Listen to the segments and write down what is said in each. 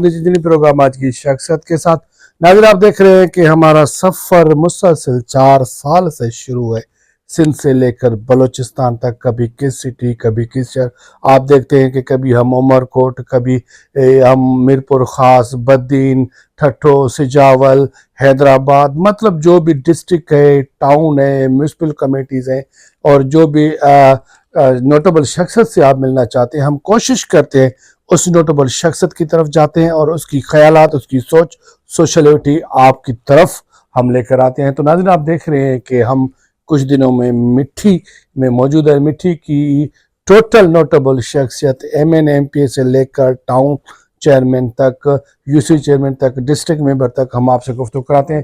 अपने जितनी प्रोग्राम आज की शख्सियत के साथ। नाज़रीन, आप देख रहे हैं कि हमारा सफ़र मुसलसल 4 साल से शुरू है, सिंध से लेकर बलूचिस्तान तक, कभी किस सिटी कभी किस शहर। आप देखते हैं कि कभी हम उमरकोट, कभी हम मीरपुर खास, बद्दीन, ठट्ठो, सिजावल, हैदराबाद, मतलब जो भी डिस्ट्रिक्ट है, टाउन है, म्यूनसिपल कमेटीज़ हैं, और जो भी नोटेबल शख्सियत से आप मिलना चाहते हैं, हम कोशिश करते हैं उस नोटेबल शख्सियत की तरफ जाते हैं और उसकी ख्यालात, उसकी सोच, सोशलिटी आपकी तरफ हम लेकर आते हैं। तो नाज़रीन, आप देख रहे हैं कि हम कुछ दिनों में मिट्टी में मौजूद है। मिट्टी की टोटल नोटेबल शख्सियत MN MPA से लेकर टाउन चेयरमैन तक, UC चेयरमैन तक, डिस्ट्रिक्ट मेंबर तक हम आपसे गुफ्तगू कराते हैं।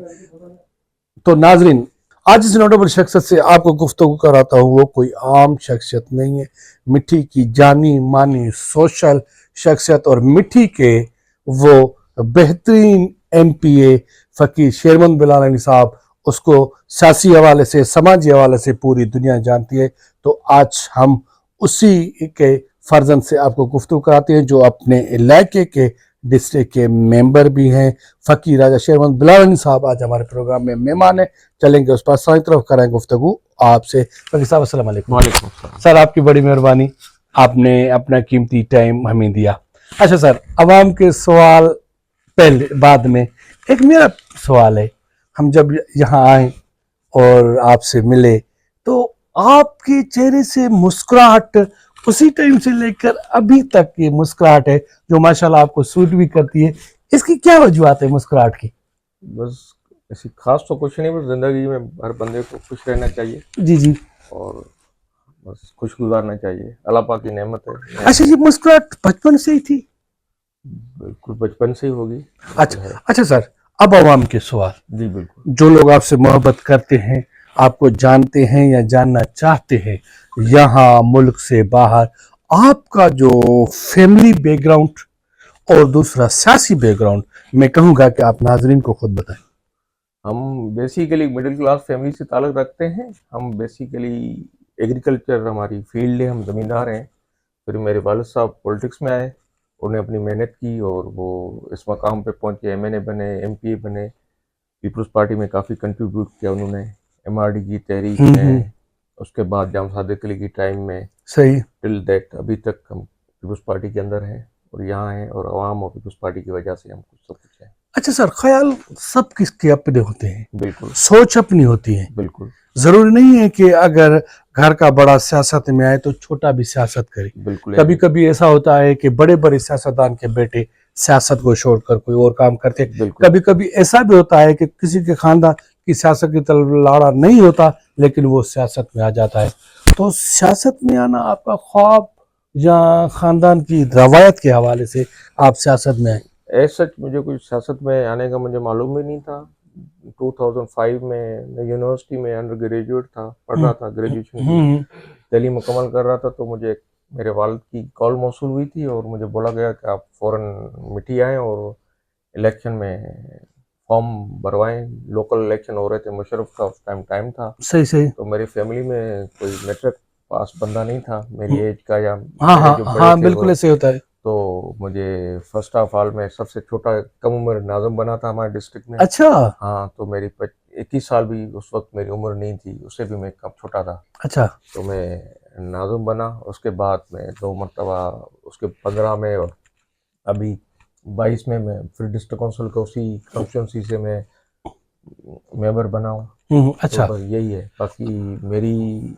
तो नाज़रीन, आज इस नोटेबल शख्सियत से आपको गुफ्तगू कराता हूँ, वो कोई आम शख्सियत नहीं है। मिट्टी की जानी मानी सोशल शख्सियत और मिट्टी के वो बेहतरीन MPA फ़कीर शेरमंद बिलाल अली साहब, उसको सियासी हवाले से, समाजी हवाले से पूरी दुनिया जानती है। तो आज हम उसी के फर्जंद से आपको गुफ्तगू कराते हैं, जो अपने इलाके के डिस्ट्रिक्ट के मेंबर भी हैं। फ़कीर राजा शेरमंद बिलाल अली साहब आज हमारे प्रोग्राम में मेहमान है। चलेंगे उस पर सारी तरफ कराएं गुफ्तगू आपसे। फ़कीर साहब, अस्सलाम वालेकुम। वालेकुम सलाम। सर, आपकी बड़ी मेहरबानी, आपने अपना कीमती टाइम हमें दिया। अच्छा सर, आवाम के सवाल पहले, बाद में एक मेरा सवाल है। हम जब यहाँ आए और आपसे मिले तो आपके चेहरे से मुस्कुराहट उसी टाइम से लेकर अभी तक ये मुस्कुराहट है जो माशाल्लाह आपको सूट भी करती है। इसकी क्या वजूहत है मुस्कुराहट की? बस ऐसी खास तो कुछ नहीं, बस जिंदगी में हर बंदे को खुश रहना चाहिए जी जी, और बस खुश गुजारना चाहिए। अल्लाह पाक की नेमत है। अच्छा, ये मुस्कुराहट बचपन से ही थी? बिल्कुल बचपन से ही होगी। अच्छा सर, अब आवाम के सवाल। जी बिल्कुल। जो लोग आपसे मोहब्बत करते हैं, आपको जानते हैं या जानना चाहते हैं, यहाँ मुल्क से बाहर, आपका जो फैमिली बैकग्राउंड और दूसरा सियासी बैकग्राउंड, मैं कहूँगा कि आप नाजरीन को खुद बताएं। हम बेसिकली मिडिल क्लास फैमिली से ताल्लुक़ रखते हैं। हम बेसिकली एग्रीकल्चर हमारी फील्ड है, हम ज़मींदार हैं। फिर मेरे वालिद साहब पॉलिटिक्स में आए, उन्हें अपनी मेहनत की और वो इस मकाम पे पहुँचे, MNA बने, MPA बने, पीपल्स पार्टी में काफ़ी कंट्रीब्यूट किया उन्होंने, MRD की तहरीक में, उसके बाद जाम सादिक अली की टाइम में, सही, टिल दैट अभी तक हम पीपल्स पार्टी के अंदर हैं और यहाँ हैं, और अवाम और पीपल्स पार्टी की वजह से हम सब कुछ हैं। अच्छा सर, ख्याल सब किसके अपने होते हैं, बिल्कुल, सोच अपनी होती है। बिल्कुल, जरूरी नहीं है कि अगर घर का बड़ा सियासत में आए तो छोटा भी सियासत करे। बिल्कुल। कभी कभी ऐसा होता है कि बड़े बड़े सियासतदान के बेटे सियासत को छोड़कर कोई और काम करते हैं। कभी कभी ऐसा भी होता है कि किसी के खानदान की सियासत की तरफ लाड़ा नहीं होता, लेकिन वो सियासत में आ जाता है। तो सियासत में आना आपका ख्वाब या खानदान की रवायत के हवाले से आप सियासत में आए? ऐसा मुझे कुछ सियासत में आने का मुझे मालूम भी नहीं था। 2005 में मैं यूनिवर्सिटी में अंडर ग्रेजुएट था, पढ़ रहा था, ग्रेजुएशन की तालीम मुकम्मल कर रहा था। तो मुझे मेरे वालिद की कॉल मौसूल हुई थी और मुझे बोला गया कि आप फ़ौरन मिट्टी आएँ और इलेक्शन में फॉर्म भरवाएं। लोकल इलेक्शन हो रहे थे, मुशर्रफ का उस टाइम था। सही सही। तो मेरी फैमिली में कोई मैट्रिक पास बंदा नहीं था मेरी एज का, या हाँ, बिल्कुल ऐसे होता है। तो मुझे फर्स्ट ऑफ ऑल में सबसे छोटा कम उम्र नाज़िम बना था हमारे डिस्ट्रिक्ट में। अच्छा। हाँ, तो मेरी 21 साल भी उस वक्त मेरी उम्र नहीं थी, उससे भी मैं कम छोटा था। अच्छा। तो मैं नाज़िम बना, उसके बाद मैं 2 मरतबा, उसके 15 में और अभी 22 में मैं फिर डिस्ट्रिक्ट काउंसिल का उसी कॉन्स्टिट्यूंसी से मैं मेंबर बना हूँ। अच्छा। तो बस यही है। बाकी मेरी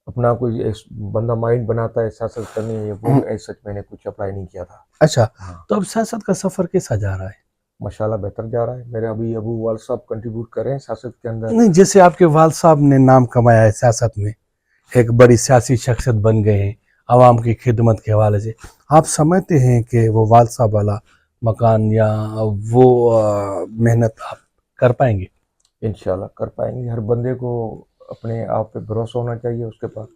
अपना कोई बंदा माइंड बनाता है सियासत करनी है, वो ऐसा मैंने कुछ अप्लाई नहीं किया था। अच्छा, हाँ। तो अब सियासत का सफर कैसा जा रहा है? माशाल्लाह बेहतर जा रहा है। मेरे अभी अबू वालिद साहब कंट्रीब्यूट कर रहे हैं सियासत के अंदर। नहीं, जैसे आपके वालिद साहब ने नाम कमाया है सियासत में, एक बड़ी सियासी शख्सियत बन गए हैं आवाम की खिदमत के हवाले से, आप समझते हैं कि वो वालिद साहब वाला मकान या वो मेहनत आप कर पाएंगे? इंशाल्लाह कर पाएंगे। हर बंदे को अपने आप पे भरोसा होना चाहिए, उसके पास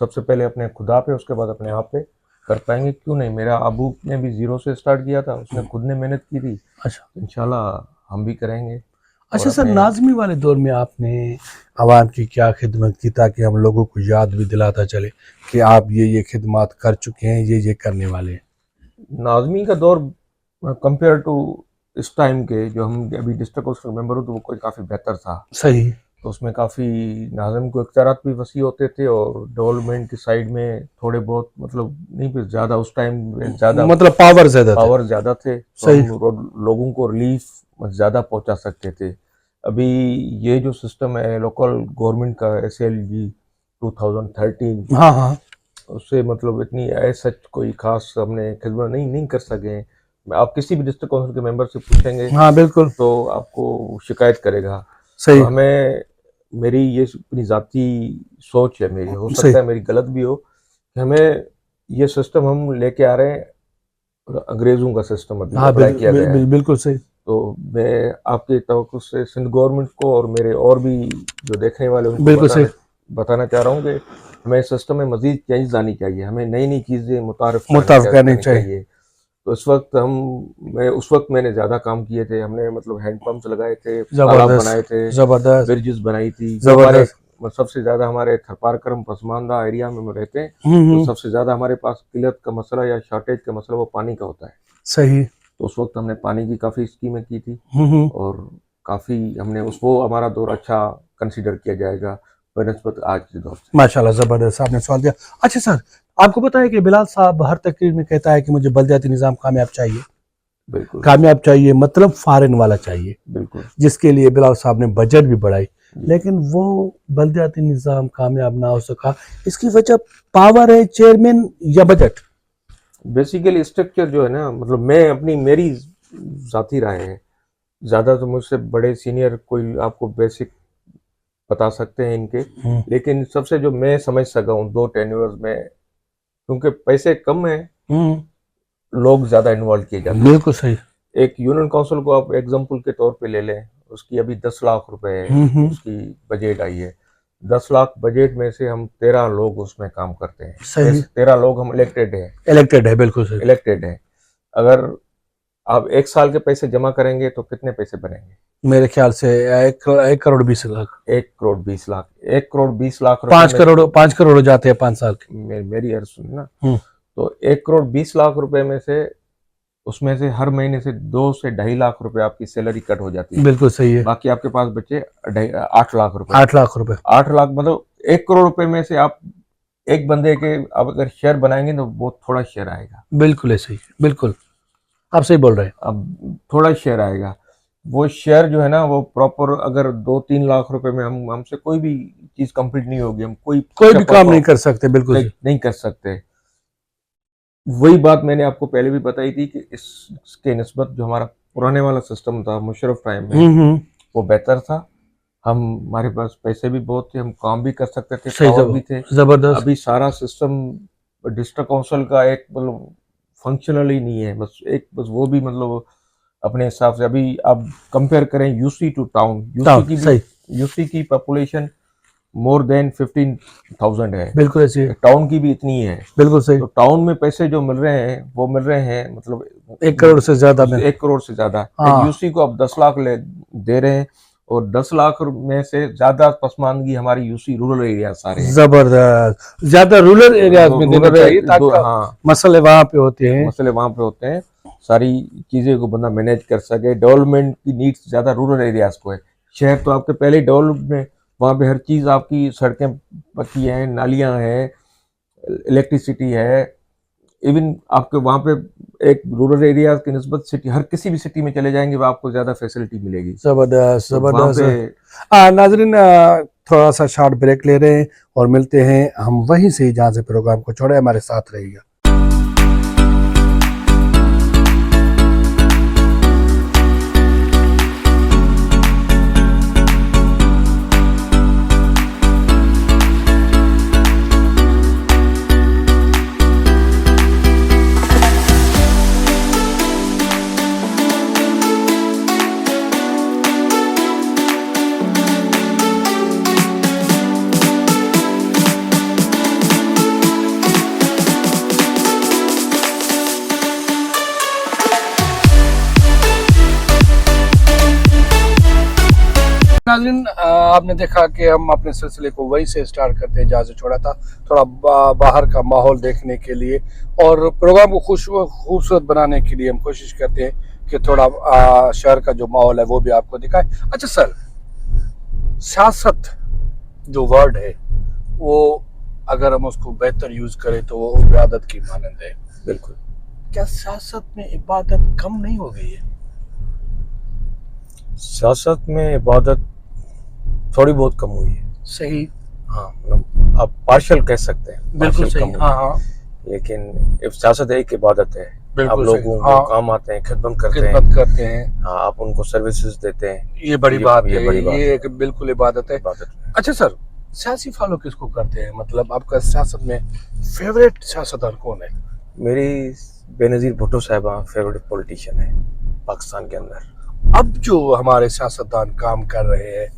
सबसे पहले अपने खुदा पे, उसके बाद अपने आप पे कर पाएंगे। क्यों नहीं, मेरा अबू ने भी जीरो से स्टार्ट किया था, उसने खुद ने मेहनत की थी। अच्छा, इंशाल्लाह हम भी करेंगे। अच्छा सर, नाज़मी वाले दौर में आपने आवाम की क्या खिदमत की, ताकि हम लोगों को याद भी दिलाता चले कि आप ये खिदमत कर चुके हैं, ये करने वाले हैं? नाज़मी का दौर कंपेयर टू इस टाइम के जो हम अभी डिस्ट्रिक्ट काउंसिल मेंबर हो तो वो कोई काफ़ी बेहतर था। सही। तो उसमें काफ़ी नाज़िम को इख्तियारात भी वसी होते थे और डेवलपमेंट की साइड में थोड़े बहुत मतलब नहीं भी ज़्यादा उस टाइम में ज़्यादा मतलब पावर ज्यादा था। पावर ज़्यादा थे तो सही। हम लोगों को रिलीफ ज़्यादा पहुंचा सकते थे। अभी ये जो सिस्टम है लोकल गवर्नमेंट का SLG 2013 हाँ हाँ उससे मतलब इतनी सच कोई खास हमने खिदमत नहीं कर सके। आप किसी भी डिस्ट्रिक्ट काउंसिल के मेंबर से पूछेंगे हाँ बिल्कुल तो आपको शिकायत करेगा। तो सही हमें मेरी ये अपनी ज़ाती सोच है मेरी, हो सही। सकता है मेरी गलत भी हो, कि हमें ये सिस्टम हम लेके आ रहे हैं अंग्रेज़ों का सिस्टम अभी हाँ अप्लाई किया गया है। बिल्कुल सही। तो मैं आपके तवक्कुल से सिंध गवर्नमेंट को और मेरे और भी जो देखने वाले उनको बिल्कुल सही। बताना चाह रहा हूँ कि हमें इस सिस्टम में मजीद चेंज आनी चाहिए, हमें नई नई चीज़ें मुतारिफ करनी करनी चाहिए। चाहिए। तो उस वक्त मैंने ज़्यादा काम किए थे, हमने मतलब हैंड पंप्स लगाए थे, तालाब बनाए थे, जबरदस्त ब्रिजेस बनाई थी। जो हमारे जबरदस्त। सबसे ज़्यादा हमारे थरपारकरम पसमानदा एरिया में हम रहते हैं तो सबसे ज़्यादा हमारे पास किल्लत का मसला या शॉर्टेज का मसला वो पानी का होता है। सही। तो उस वक्त हमने पानी की काफ़ी स्कीमें की थी और काफ़ी हमने वो हमारा दौर अच्छा कंसीडर किया जाएगा बनस्बत आज के दौर से। माशाल्लाह जबरदस्त आपने सवाल दिया। अच्छा सर, आपको पता है कि बिलाल साहब हर तकरीर में कहता है कि मुझे बलदियाती निज़ाम कामयाब चाहिए। बिल्कुल कामयाब चाहिए मतलब फॉरेन वाला चाहिए, बिल्कुल। जिसके लिए बिलाल साहब ने बजट भी बढ़ाई, लेकिन वो बलदियाती निज़ाम कामयाब ना हो सका। इसकी वजह पावर है चेयरमैन या बजट? बेसिकली स्ट्रक्चर जो है ना, मतलब मैं अपनी मेरी ज़ाती राय है, ज़्यादा तो मुझसे बड़े सीनियर कोई आपको बेसिक बता सकते हैं इनके, लेकिन सबसे जो मैं समझ सका हूँ 2 टेन्योर्स में, क्योंकि पैसे कम हैं लोग ज़्यादा इन्वॉल्व किए जाते हैं। बिल्कुल सही। एक यूनियन काउंसिल को आप एग्जाम्पल के तौर पे ले लें, उसकी अभी 10 लाख रुपए है उसकी बजट आई है। 10 लाख बजट में से हम 13 लोग उसमें काम करते हैं। सही। 13 लोग हम इलेक्टेड है बिल्कुल सही। इलेक्टेड है। अगर आप 1 साल के पैसे जमा करेंगे तो कितने पैसे बनेंगे? मेरे ख्याल से 1 करोड़ 20 लाख। 1 करोड़ 20 लाख। 1 करोड़ 20 लाख रुपए 5 करोड़ हो जाते हैं 5 साल के। मेरी अर्ज सुन ना, तो 1 करोड़ 20 लाख रुपए में से उसमें से हर महीने से 2 से 2.5 लाख रुपए आपकी सैलरी कट हो जाती है। बिल्कुल सही है। बाकी आपके पास बचे 8 लाख रुपए। 8 लाख रुपए। 8 लाख मतलब 1 करोड़ रुपए में से आप एक बंदे के आप अगर शेयर बनाएंगे तो बहुत थोड़ा शेयर आएगा। बिल्कुल ऐसे ही, बिल्कुल आप सही बोल रहे हैं। अब थोड़ा शेयर आएगा, वो शेयर जो है ना वो प्रॉपर अगर 2-3 लाख रुपए में हमसे कोई भी चीज कंप्लीट नहीं होगी, हम कोई भी काम नहीं कर सकते। बिल्कुल नहीं कर सकते। वही बात मैंने आपको पहले भी बताई थी कि इसके निस्बत जो हमारा पुराने वाला सिस्टम था मुशर्रफ टाइम में वो बेहतर था। हमारे पास पैसे भी बहुत थे, हम काम भी कर सकते थे, पावर भी थे। जबरदस्त। अभी सारा सिस्टम डिस्ट्रिक्ट काउंसिल का एक मतलब फंक्शनल ही नहीं है, बस वो भी मतलब अपने हिसाब से। अभी आप कंपेयर करें यूसी टू टाउन, यूसी की पॉपुलेशन मोर देन 15,000 है। बिल्कुल ऐसी है। टाउन की भी इतनी है। बिल्कुल सही। तो टाउन में पैसे जो मिल रहे हैं वो मिल रहे हैं मतलब 1 करोड़ से ज्यादा में। 1 करोड़ से ज्यादा। एक यूसी को आप 10 लाख दे रहे हैं और 10 लाख में से ज्यादा पसमानदगी हमारी यूसी रूरल एरिया सारे हैं। जबरदस्त। ज्यादा रूरल एरियाज में देना चाहिए ताकि मसले वहां पे होते हैं। सारी चीजें को बंदा मैनेज कर सके। डेवलपमेंट की नीड्स ज्यादा रूरल एरियाज को है। शहर तो आपके पहले डेवलप में, वहाँ पे हर चीज़ आपकी सड़कें पक्की हैं, नालियाँ हैं, इलेक्ट्रिसिटी है। इवन आपके वहाँ पे एक रूरल एरिया की निस्बत सिटी, हर किसी भी सिटी में चले जाएंगे वो आपको ज़्यादा फैसिलिटी मिलेगी। जबरदस्त तो जबरदस्त। नाजरीन थोड़ा सा शॉर्ट ब्रेक ले रहे हैं और मिलते हैं हम वहीं से जहाँ से प्रोग्राम को छोड़े। हमारे साथ रहिएगा। नाज़रीन, आपने देखा कि हम अपने सिलसिले को वहीं से स्टार्ट करते हैं जहाँ से छोड़ा था, थोड़ा बाहर का माहौल देखने के लिए और प्रोग्राम को खूबसूरत बनाने के लिए हम कोशिश करते हैं कि थोड़ा शहर का जो माहौल है वो भी आपको दिखाए। अच्छा सर, सियासत जो वर्ड है वो अगर हम उसको बेहतर यूज करें तो वो इबादत की मानंद है। बिल्कुल। क्या सियासत में इबादत कम नहीं हो गई है? सियासत में इबादत थोड़ी बहुत कम हुई है। सही, हाँ, मतलब आप पार्शल कह सकते हैं, बिल्कुल partial सही। कम हुई हाँ है। हाँ, लेकिन एक सियासत एक इबादत है। आप बिल्कुल सही। लोगों हाँ, को काम आते हैं, खिदमत करते हैं, खिदमत करते हैं, हाँ, आप उनको सर्विसेज देते हैं, ये बड़ी बात ये है, बड़ी बात ये है। एक बिल्कुल इबादत है। इबादत है। अच्छा सर, सियासी फॉलो किसको करते हैं? मतलब आपका सियासत में फेवरेट सियासतदान कौन है? मेरी बेनज़ीर भुट्टो साहिबा फेवरेट पॉलिटिशियन है पाकिस्तान के अंदर। अब जो हमारे सियासतदान काम कर रहे हैं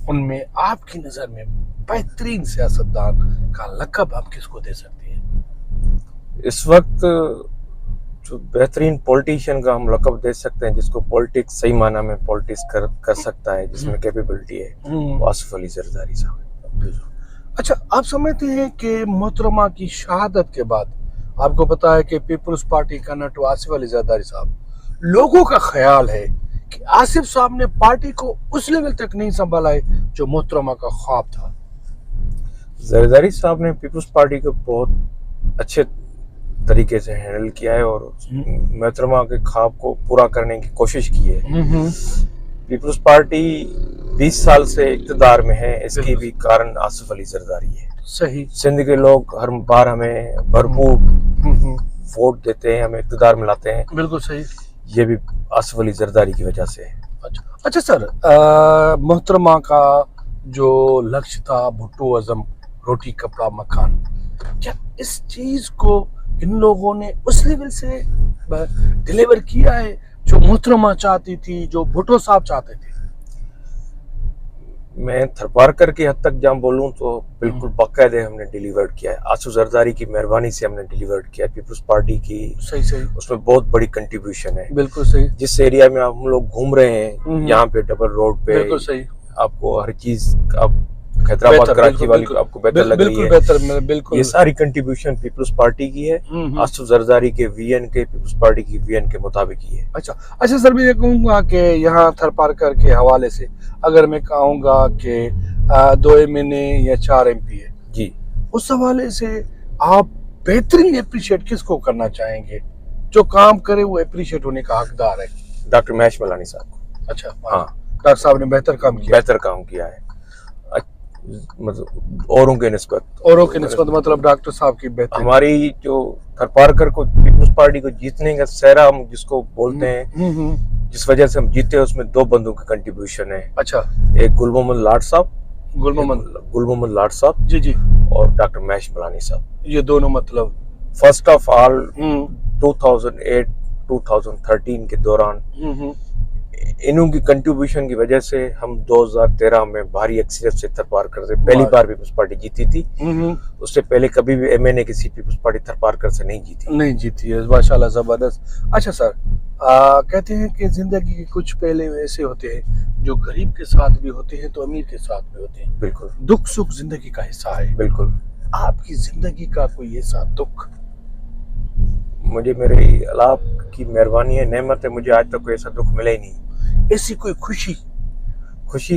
उनमें आपकी नजर में बेहतरीन सियासतदान का लक़ब आप किसको दे सकती हैं? इस वक्त जो बेहतरीन पॉलिटिशियन का हम लक़ब दे सकते हैं, जिसको पॉलिटिक्स सही माना में पॉलिटिक्स कर सकता है, जिसमें कैपेबिलिटी है, वो आसिफ अली जरदारी साहब है। अच्छा, आप समझते हैं कि मोहतरमा की शहादत के बाद आपको पता है कि पीपल्स पार्टी का नटो आसिफ अली जरदारी साहब, लोगों का ख्याल है कि आसिफ साहब ने पार्टी को उस लेवल तक नहीं संभाला है जो मोहतरमा का ख्वाब था। जरदारी साहब ने पीपल्स पार्टी को बहुत अच्छे तरीके से हैंडल किया है और मोहतरमा के ख्वाब को पूरा करने की कोशिश की है। पीपल्स पार्टी 20 साल से इक़्तिदार में है, इसकी भी कारण आसिफ अली जरदारी है। सही। सिंध के लोग हर बार हमें भरपूर वोट देते हैं, हमें इक़्तिदार में लाते हैं, बिल्कुल सही। ये भी आसिफ अली जरदारी की वजह से है। अच्छा सर, मोहतरमा का जो लक्ष्य था भुट्टो अज़म रोटी कपड़ा मकान, क्या इस चीज को इन लोगों ने उस लेवल से डिलीवर किया है जो मोहतरमा चाहती थी, जो भुट्टो साहब चाहते थे? मैं थरपारकर की हद तक जहाँ बोलूँ तो बिल्कुल बाकायदे हमने डिलीवर्ड किया है। आसिफ जरदारी की मेहरबानी से हमने डिलीवर्ड किया है। पीपल्स पार्टी की सही सही, उसमें बहुत बड़ी कंट्रीब्यूशन है। बिल्कुल सही। जिस एरिया में हम लोग घूम रहे हैं, यहाँ पे डबल रोड पे बिल्कुल सही, आपको हर चीज आप हैदराबाद कराची वाली आपको बेहतर लग रही है, बेहतर, बिल्कुल। ये सारी कंट्रीब्यूशन पीपल्स पार्टी की है। आसिफ जरदारी के वीएन के, पीपल्स पार्टी की वीएन के मुताबिक ही है। अच्छा सर, मैं ये कहूँगा कि यहाँ थरपारकर के हवाले से अगर मैं कहूँगा कि 2 MNA या 4 MP है जी, उस हवाले से आप बेहतरीन अप्रिशिएट किसको करना चाहेंगे? जो काम करे वो अप्रिशिएट होने का हकदार है। डॉक्टर महेश मलानी साहब को। अच्छा, हाँ, डॉक्टर साहब ने बेहतर काम किया है, मतलब औरों के निस्बत मतलब डॉक्टर साहब की बेहतर। हमारी जो थरपारकर को पीपल्स पार्टी को जीतने का सहरा हम जिसको बोलते हैं, जिस वजह से हम जीते हैं, उसमें 2 बंदों की कंट्रीब्यूशन है। अच्छा, एक गुल मोहम्मद लाट साहब, जी, और डॉक्टर महेश मलानी साहब। ये दोनों मतलब फर्स्ट ऑफ ऑल 2008-2013 के दौरान इन्हों की कंट्रीब्यूशन की वजह से हम 2013 में भारी अक्सरियत से थरपारकर से पहली बार पीपल्स पार्टी जीती थी। उससे पहले कभी भी MNA की सीट पीपल्स पार्टी थरपारकर से नहीं जीती है। माशाल्लाह, जबरदस्त। अच्छा सर, कहते हैं कि जिंदगी के कुछ पहले ऐसे होते हैं जो गरीब के साथ भी होते हैं तो अमीर के साथ भी होते हैं। बिल्कुल, दुख सुख जिंदगी का हिस्सा है। बिल्कुल। आपकी जिंदगी का कोई ऐसा दुख? मुझे मेरे अल्लाह की मेहरबानी है, नेमत है, मुझे आज तक कोई ऐसा दुख मिला ही नहीं। ऐसी कोई खुशी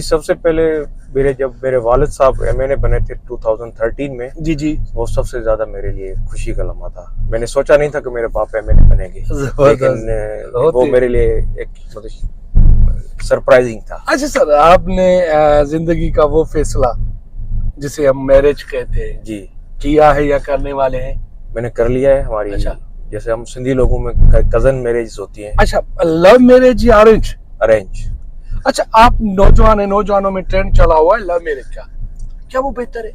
सबसे पहले जब मेरे वालिद साहब MNA बने थे 2013 में, जी, वो सबसे ज्यादा मेरे लिए खुशी का लम्हा था। मैंने सोचा नहीं था कि मेरे बाप MNA बनेंगे, लेकिन वो मेरे लिए एक मतलब सरप्राइजिंग था। अच्छा सर, आपने जिंदगी का वो फैसला जिसे हम मैरिज कहते हैं जी किया है या करने वाले हैं? मैंने कर लिया है। हमारी जैसे हम सिंधी लोगों में कजन मैरिज होती है। अच्छा, लव मैरिज या अरेंज? अच्छा, आप नौजवानों में ट्रेंड चला हुआ है लव मैरिज का, क्या वो बेहतर है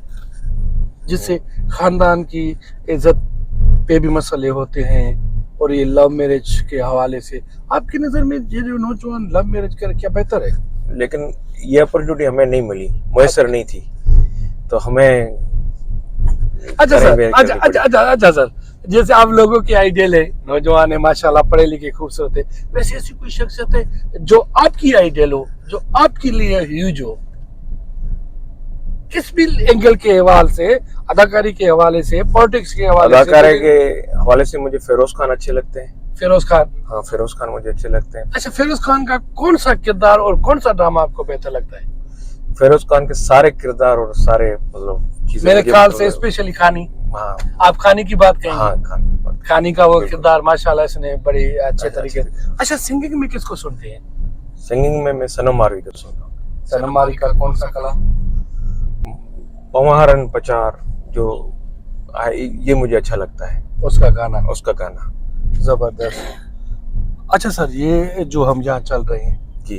जिससे खानदान की इज्जत पे भी मसले होते हैं, और ये लव मैरिज के हवाले से आपकी नजर में ये जो नौजवान लव मैरिज कर क्या बेहतर है? लेकिन ये अपॉर्चुनिटी हमें नहीं मिली, मुयसर नहीं थी, तो हमें अच्छा सर, जैसे आप लोगों की आइडियल है, नौजवान है, माशाल्लाह पढ़े लिखे खूबसूरत है, वैसे ऐसी कोई शख्सियत है जो आपकी आइडियल हो, जो आपके लिए ह्यूज हो? किस भी एंगल के हवाले से, अदाकारी के हवाले से, पॉलिटिक्स के हवाले से? अदाकारे के हवाले से मुझे फिरोज खान अच्छे लगते हैं। फिरोज खान? हाँ, फिरोज खान मुझे अच्छे लगते हैं। अच्छा, फिरोज खान का कौन सा किरदार और कौन सा ड्रामा आपको बेहतर लगता है? फिरोज खान के सारे किरदार और सारे मतलब चीजें मेरे मुझे ख्याल से स्पेशली खानी, हाँ आप खानी की बात कहेंगे? हाँ खान की बात। खानी का वो बिल्कुल। किरदार माशाल्लाह इसने बड़ी अच्छे अच्छा, तरीके से। अच्छा, सिंगिंग में किसको सुनते हैं? सिंगिंग में मैं सनम मारवी को सुनता हूँ। सनम मारी का कौन सा कला? पवारन पचार जो ये मुझे अच्छा लगता है, उसका गाना उसका गाना जबरदस्त। अच्छा सर, ये जो हम यहाँ चल रहे हैं, जी।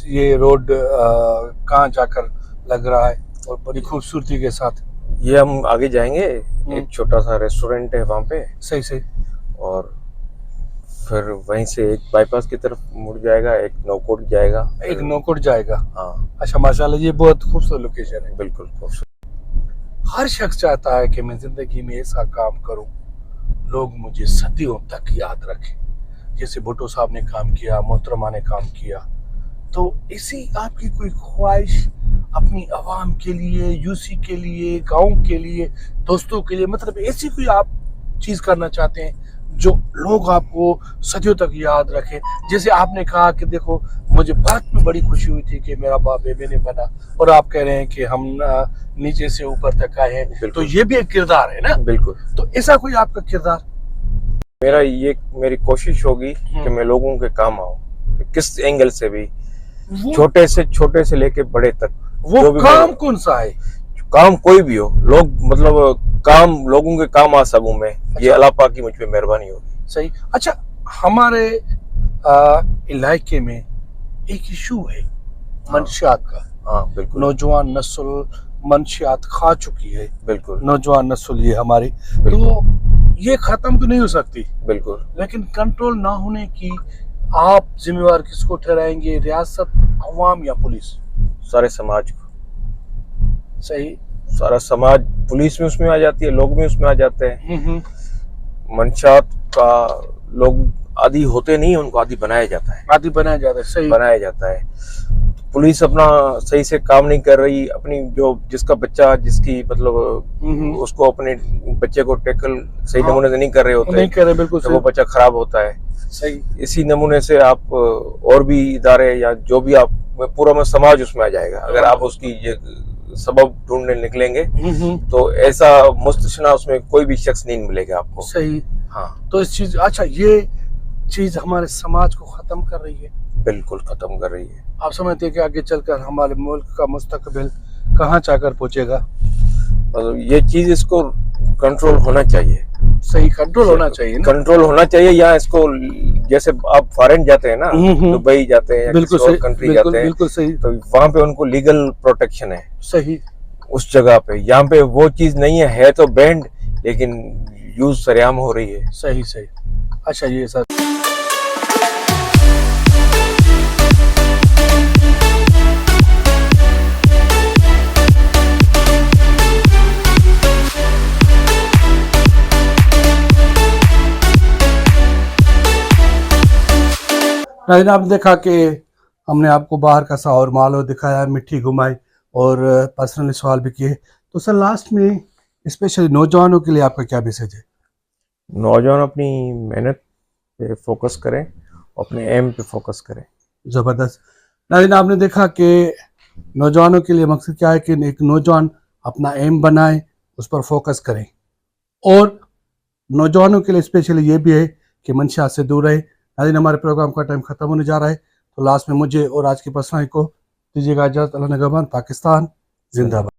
ये रोड कहाँ जाकर लग रहा है और बड़ी खूबसूरती के साथ? ये हम आगे जाएंगे, एक छोटा सा रेस्टोरेंट है वहाँ पे, सही सही। और फिर वहीं से एक बाईपास की तरफ मुड़ जाएगा, एक नौकोट जाएगा, एक नौकोट जाएगा। हाँ अच्छा माशाल्लाह, ये बहुत खूबसूरत लोकेशन है। बिल्कुल खूबसूरत। हर शख्स चाहता है कि मैं जिंदगी में ऐसा काम करूं लोग मुझे सदियों तक याद रखें। जैसे भुट्टो साहब ने काम किया, मोहतरमा ने काम किया, तो इसी आपकी कोई ख्वाहिश अपनी आवाम के लिए, यूसी के लिए, गांव के लिए, दोस्तों के लिए, मतलब ऐसी कोई आप चीज करना चाहते हैं जो लोग आपको सदियों तक याद रखें? जैसे आपने कहा कि देखो, मुझे बात में बड़ी खुशी हुई थी कि मेरा बाप एमएलए बना, और आप कह रहे हैं कि हम नीचे से ऊपर तक आए हैं, तो ये भी एक किरदार है ना? बिल्कुल। तो ऐसा कोई आपका किरदार? मेरी कोशिश होगी कि मैं लोगों के काम आऊं, किस एंगल से भी, वो छोटे से लेके बड़े तक। वो काम कौन सा है? काम कोई भी हो, लोग मतलब काम लोगों के काम आ सकूं मैं, ये अल्लाह पाक की मुझ पे मेहरबानी होगी। सही। अच्छा, हमारे इलाके में एक इशू है मंशियात का। हाँ बिल्कुल। नौजवान नस्ल मंशियात खा चुकी है, बिल्कुल नौजवान नस्ल ये हमारी, बिल्कुल। तो ये खत्म तो नहीं हो सकती, बिल्कुल। लेकिन कंट्रोल ना होने की आप जिम्मेवार किसको ठहराएंगे? रियासत, अवाम या पुलिस? सारे समाज को। सही। सारा समाज, पुलिस में उसमें आ जाती है, लोग भी उसमें आ जाते हैं। मंशात का लोग आदी होते नहीं, उनको आदी बनाया जाता है। आदी बनाया जाता है। सही। बनाया जाता है। पुलिस अपना सही से काम नहीं कर रही, अपनी जो जिसका बच्चा, जिसकी मतलब उसको अपने बच्चे को टैकल सही नमूने से नहीं कर रहे होते, नहीं कर रहे, बिल्कुल तो वो बच्चा खराब होता है। सही। इसी नमूने से आप और भी इदारे या जो भी आप, पूरा समाज उसमें आ जाएगा अगर आप उसकी ये सबब ढूंढने निकलेंगे, तो ऐसा मुस्तशना उसमें कोई भी शख्स नहीं मिलेगा आपको। सही। हाँ, तो इस चीज, अच्छा, ये चीज हमारे समाज को खत्म कर रही है। बिल्कुल खत्म कर रही है। आप समझते हैं कि आगे चलकर हमारे मुल्क का मुस्तकबिल कहाँ जाकर पहुंचेगा? मतलब ये चीज, इसको कंट्रोल होना चाहिए। सही, कंट्रोल होना चाहिए ना? कंट्रोल होना चाहिए। या इसको, जैसे आप फॉरेन जाते हैं ना, दुबई जाते हैं या किसी और कंट्री जाते हैं, बिल्कुल सही, तो वहाँ पे उनको लीगल प्रोटेक्शन है। सही। उस जगह पे, यहाँ पे वो चीज नहीं है तो बैंड, लेकिन यूज सरेआम हो रही है। सही सही। अच्छा, ये सर नाज़रीन, आपने देखा कि हमने आपको बाहर का सावर माहौल दिखाया, मिट्टी घुमाई और पर्सनली सवाल भी किए। तो सर, लास्ट में स्पेशली नौजवानों के लिए आपका क्या मैसेज है? नौजवान अपनी मेहनत पे फोकस करें, अपने एम पे फोकस करें। ज़बरदस्त। नाज़रीन, आपने देखा कि नौजवानों के लिए मकसद क्या है कि एक नौजवान अपना एम बनाए, उस पर फोकस करें, और नौजवानों के लिए स्पेशली ये भी है कि मंशियात से दूर रहे। नाज़रीन, हमारे प्रोग्राम का टाइम ख़त्म होने जा रहा है, तो लास्ट में मुझे और आज की पर्सनल को दीजिएगा इजाज़त। अल्लाह निगहबान। पाकिस्तान जिंदाबाद।